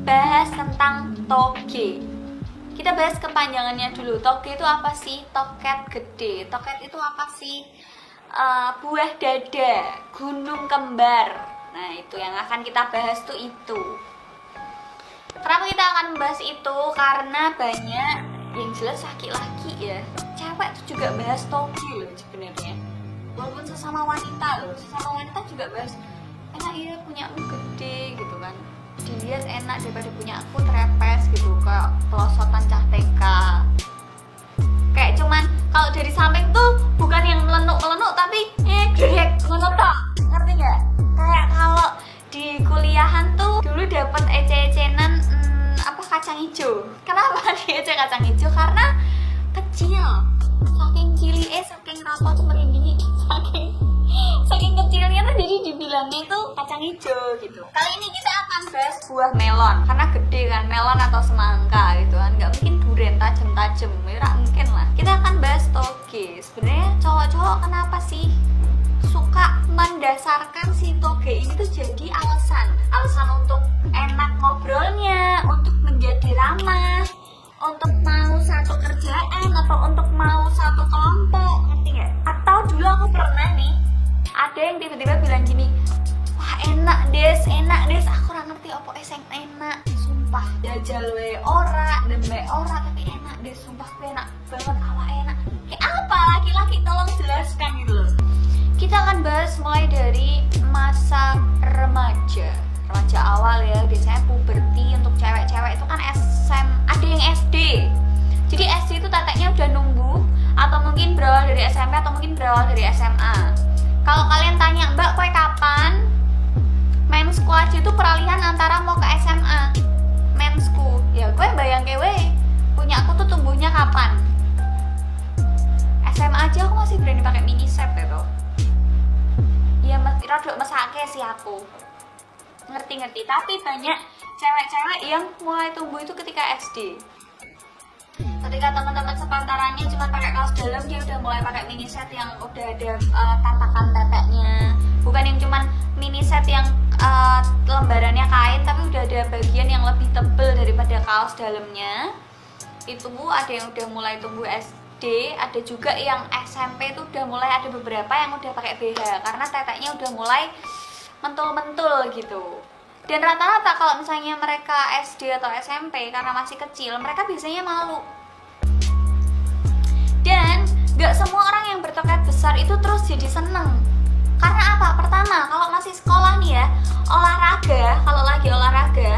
bahas tentang toge. Kita bahas kepanjangannya dulu. Toge itu apa sih? Toket gede. Toket itu apa sih? Buah dada, gunung kembar. Nah, itu yang akan kita bahas tuh itu. Kenapa kita akan membahas itu? Karena banyak yang jelas laki-laki ya. Cewek tuh juga bahas toge loh sebenarnya. Walaupun sesama wanita loh, sesama wanita juga bahas enak ya punyamu gede gitu kan. Dilihat enak daripada punya aku trepes gitu, kayak pelosotan cah TK. Kayak cuman kalau dari samping tuh bukan yang melenuk-melenuk tapi grek ngono tok. Ngerti nggak? Kayak kalau di kuliahan tuh dulu dapat ece-ecenan kacang hijau. Kenapa dia ece kacang hijau? Karena kecil. Saking cilik saking rapot merinding, saking kecilnya tuh jadi dibilangnya itu kacang hijau gitu. Kali ini kita akan bahas buah melon karena gede kan, melon atau semangka gitu kan, nggak mungkin durian tajam-tajam, ya mungkin lah. Kita akan bahas toge. Sebenarnya cowok-cowok kenapa sih suka mendasarkan si toge ini tuh jadi alasan untuk enak ngobrolnya, untuk menjadi ramah, untuk mau satu kerjaan atau untuk mau satu kelompok, ngerti nggak? Atau dulu aku pernah nih, ada yang tiba-tiba bilang gini, wah enak des, aku ora ngerti apa sing enak, sumpah jajal we ora, dembe ora tapi enak des, sumpah enak banget, awak enak. Kayak apa laki-laki, tolong jelaskan gitu loh. Kita akan bahas mulai dari masa remaja awal ya, biasanya puberti untuk cewek-cewek itu kan ada yang SD. Jadi SD itu teteknya udah nunggu, atau mungkin berawal dari SMP atau mungkin berawal dari SMA. Kalau kalian tanya, Mbak kue kapan? Mensku aja itu peralihan antara mau ke SMA. Mensku, ya gue bayang kewe punya aku tuh tumbuhnya kapan? SMA aja aku masih berani pakai mini set gitu. Ya rada mesake sih aku. Ngerti, tapi banyak cewek-cewek yang mulai tumbuh itu ketika SD. Ketika teman-teman sepantarannya cuma pakai kaos dalam, dia udah mulai pakai mini set yang udah ada tatakan teteknya. Bukan yang cuma mini set yang lembarannya kain, tapi udah ada bagian yang lebih tebal daripada kaos dalamnya. Itu ada yang udah mulai tumbuh SD, ada juga yang SMP itu udah mulai ada beberapa yang udah pakai BH karena teteknya udah mulai mentul-mentul gitu. Dan rata-rata kalau misalnya mereka SD atau SMP karena masih kecil, mereka biasanya malu. Dan gak semua orang yang bertoket besar itu terus jadi seneng. Karena apa? Pertama, kalau masih sekolah nih ya, olahraga, kalau lagi olahraga,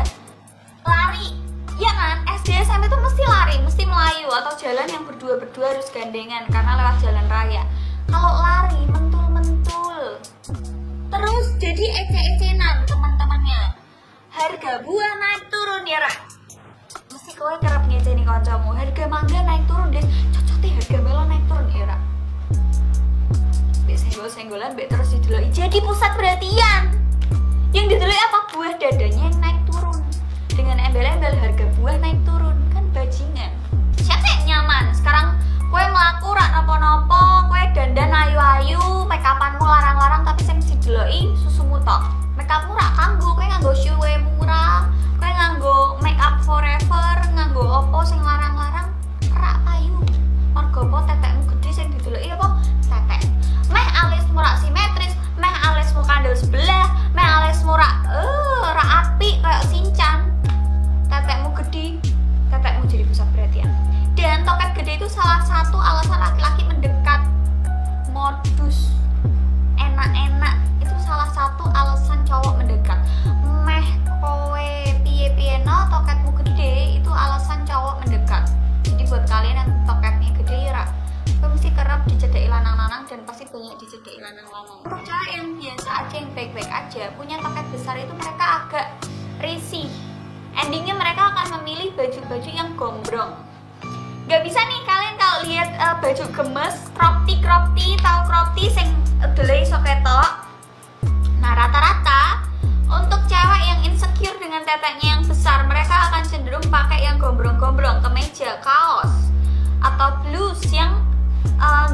lari, ya kan? SD SMP itu mesti lari, mesti melayu, atau jalan yang berdua-berdua harus gandengan karena lewat jalan raya. Kalau lari, mentul-mentul. Terus jadi ece-ecenan teman-temannya. Harga buah naik turun ya Ra. Mesti kowe kerap ngeceni kancamu. Harga mangga naik turun deh. Cocoknya harga melon naik turun ya Ra. Mbek senggol-senggolan mbek terus dideloki jadi pusat perhatian. Yang dideloki apa? Buah dadanya yang naik turun. Dengan embel-embel harga buah naik turun. Kan bajingan. Siapa yang nyaman? Sekarang kowe mlaku rak napa-napa, kowe dandan ayu-ayu, make upanmu larang-larang tapi sing dideloki susumu tok. Make upmu rak kanggo, kowe nganggo shoe murah, kowe nganggo make up forever, nganggo opo sing larang-larang, rak payu. Mergo apa tetekmu gede sing dideloki apa? Tetek. Meh alismu rak simetris, meh alismu kandel sebelah, meh alismu rak apik kayak Shinchan. Tetekmu gede, tetekmu jadi pusat perhatian. Dan toket gede itu salah satu alasan laki-laki mendekat. Modus enak-enak itu salah satu alasan cowok mendekat. Meh kowe piye-piye no toketmu gede itu alasan cowok mendekat. Jadi buat kalian yang toketnya gede ya kowe mesti kerap dicedeki lanang-lanang dan pasti banyak dicedeki lanang-lanang. Untuk cowok yang biasa aja, yang baik-baik aja, punya toket besar itu mereka agak risih. Endingnya mereka akan memilih baju-baju yang gombrong. Gak bisa nih kalian kalau lihat baju gemes, crop tee, tahu crop tee sing delay iso ketok. Nah, rata-rata untuk cewek yang insecure dengan teteknya yang besar, mereka akan cenderung pakai yang gombrong-gombrong, kemeja, kaos atau blus yang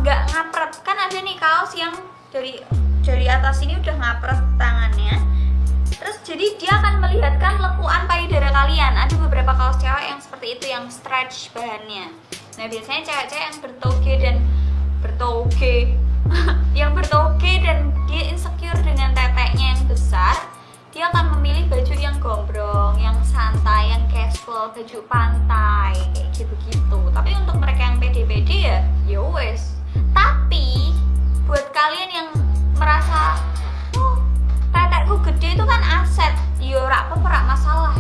nggak ngapret. Kan ada nih kaos yang dari atas ini udah ngapret tangannya. Terus jadi dia akan melihatkan lekuan payudara kalian. kaos cewek yang seperti itu, yang stretch bahannya. Nah biasanya cewek-cewek yang bertoge dan dia insecure dengan teteknya yang besar, dia akan memilih baju yang gombrong, yang santai, yang casual, baju pantai kayak gitu-gitu. Tapi untuk mereka yang pede-pede ya wes. Tapi buat kalian yang merasa tetekku gede itu kan aset, ya ora apa-apa, masalah.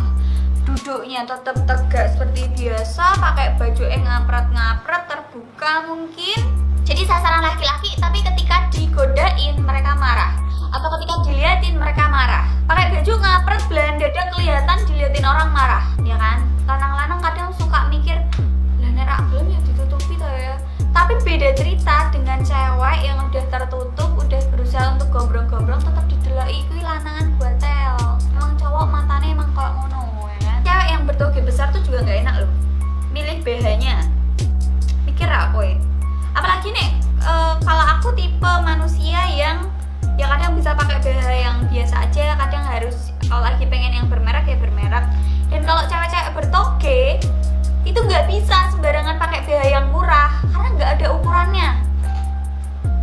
Duduknya tetap tegak seperti biasa, pakai baju yang ngapret-ngapret, terbuka mungkin. Jadi sasaran laki-laki, tapi ketika digodain mereka marah, atau ketika diliatin mereka marah. Pakai baju ngapret, belanda dada kelihatan, diliatin orang marah, ya kan? Lanang-lanang kadang suka mikir, lah nerak belum ya ditutupi tuh ya. Tapi beda cerita dengan cewek yang udah tertutup, udah berusaha untuk gombrong-gombrong, tetap dideloi kuwi lanangan buatel. Emang cowok matanya emang kayak ngono ya kan? Cewek yang bertoge besar tuh juga nggak enak loh. Milih BH-nya. Mikir aku ya. Apalagi nih, kalau aku tipe manusia yang ya kadang bisa pakai BH yang biasa aja, kadang harus kalau lagi pengen yang bermerek ya bermerek. Dan kalau cewek-cewek bertoge itu nggak bisa sembarangan pakai BH yang murah karena nggak ada ukurannya.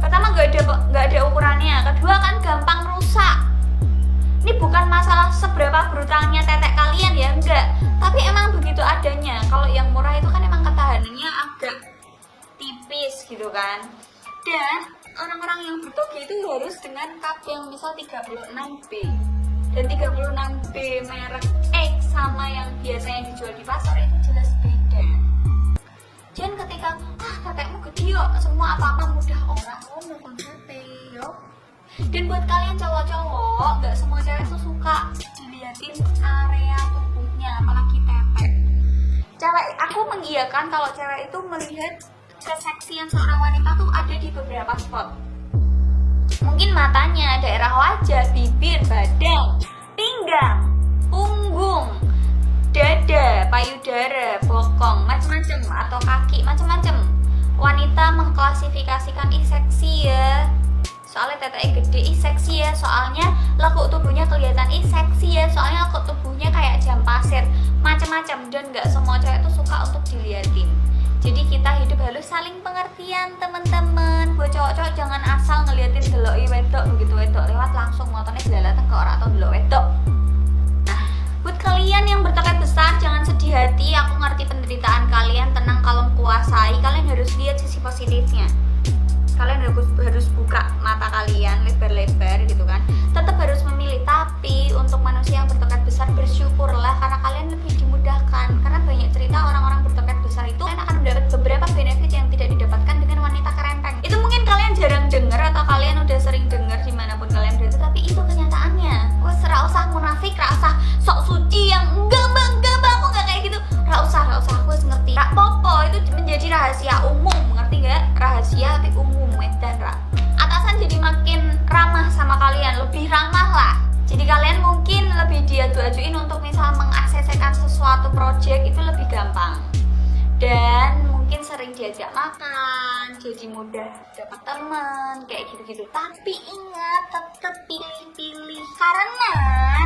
Pertama nggak ada ukurannya, kedua kan gampang rusak. Ini bukan masalah seberapa brutalnya tetek kalian ya, enggak, tapi emang begitu adanya. Kalau yang murah itu kan emang ketahanannya agak tipis gitu kan. Dan orang-orang yang bertoge itu harus dengan cup yang misal 36B. Dan 36B merek X sama yang biasanya dijual di pasar itu jelas beda. Jangan ketika tetekmu gede yuk, semua apa-apa mudah orang ngomong konsepnya yuk. Dan buat kalian cowok-cowok, gak semua cewek tuh suka diliatin area tubuhnya, apalagi tetek. Cewek, aku mengiyakan kalau cewek itu melihat keseksian seorang wanita tuh ada di beberapa spot. Mungkin matanya, daerah wajah, bibir, badan, pinggang, punggung, dada, payudara, bokong, macam-macam, atau kaki, macam-macam. Wanita mengklasifikasikan seksi ya. Soalnya teteknya gede, seksi ya. Soalnya lekuk tubuhnya kelihatan, seksi ya. Soalnya lekuk tubuhnya kayak jam pasir, macam-macam. Dan nggak semua cewek tuh suka untuk diliatin. Jadi kita hidup harus saling pengertian teman-teman. Buat cowok-cowok jangan asal ngeliatin deloki wedok, begitu wedok lewat langsung motornya jelalatan ke orang atau delok wedok. Nah, buat kalian yang bertoket besar jangan sedih hati. Aku ngerti penderitaan kalian, tenang, kalem, kuasai. Kalian harus lihat sisi positifnya. Kalian harus buka mata kalian lebar-lebar gitu kan. Tetap harus memilih, tapi untuk manusia yang bertoket besar bersyukurlah karena kalian lebih dimudahkan. Karena banyak cerita orang-orang bertoket besar itu kalian akan mendapat beberapa benefit yang tidak didapatkan dengan wanita kerempeng. Itu mungkin kalian jarang dengar atau kalian udah sering dengar dimanapun kalian berada, tapi itu kenyataannya. Wes ra usah munafik, ra usah sok suci yang enggak bang aku nggak kayak gitu. Ra usah aku wes ngerti. Ra popo itu menjadi rahasia umum, ngerti nggak? Rahasia tapi umum dan ra. Atasan jadi makin ramah sama kalian, lebih ramah lah. Jadi kalian mungkin lebih diaju-ajuin untuk misal mengaksesakan sesuatu project itu lebih gampang. Dan mungkin sering diajak makan, jadi mudah dapat teman, kayak gitu-gitu. Tapi ingat, tetap pilih-pilih. Karena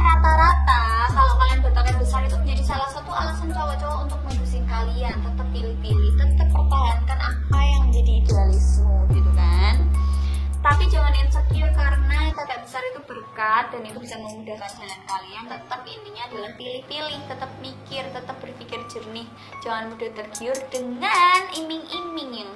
rata-rata kalau kalian bertoket besar itu menjadi salah satu alasan cowok-cowok untuk mutusin kalian. Tetap pilih-pilih, tetap pertahankan apa yang menjadi idealisme gitu kan. Tapi jangan insecure karena tetek besar itu berkat dan itu bisa memudahkan jalan kalian. Tetap intinya adalah pilih-pilih, tetap mikir, tetap berpikir jernih. Jangan mudah tergiur dengan iming-iming yang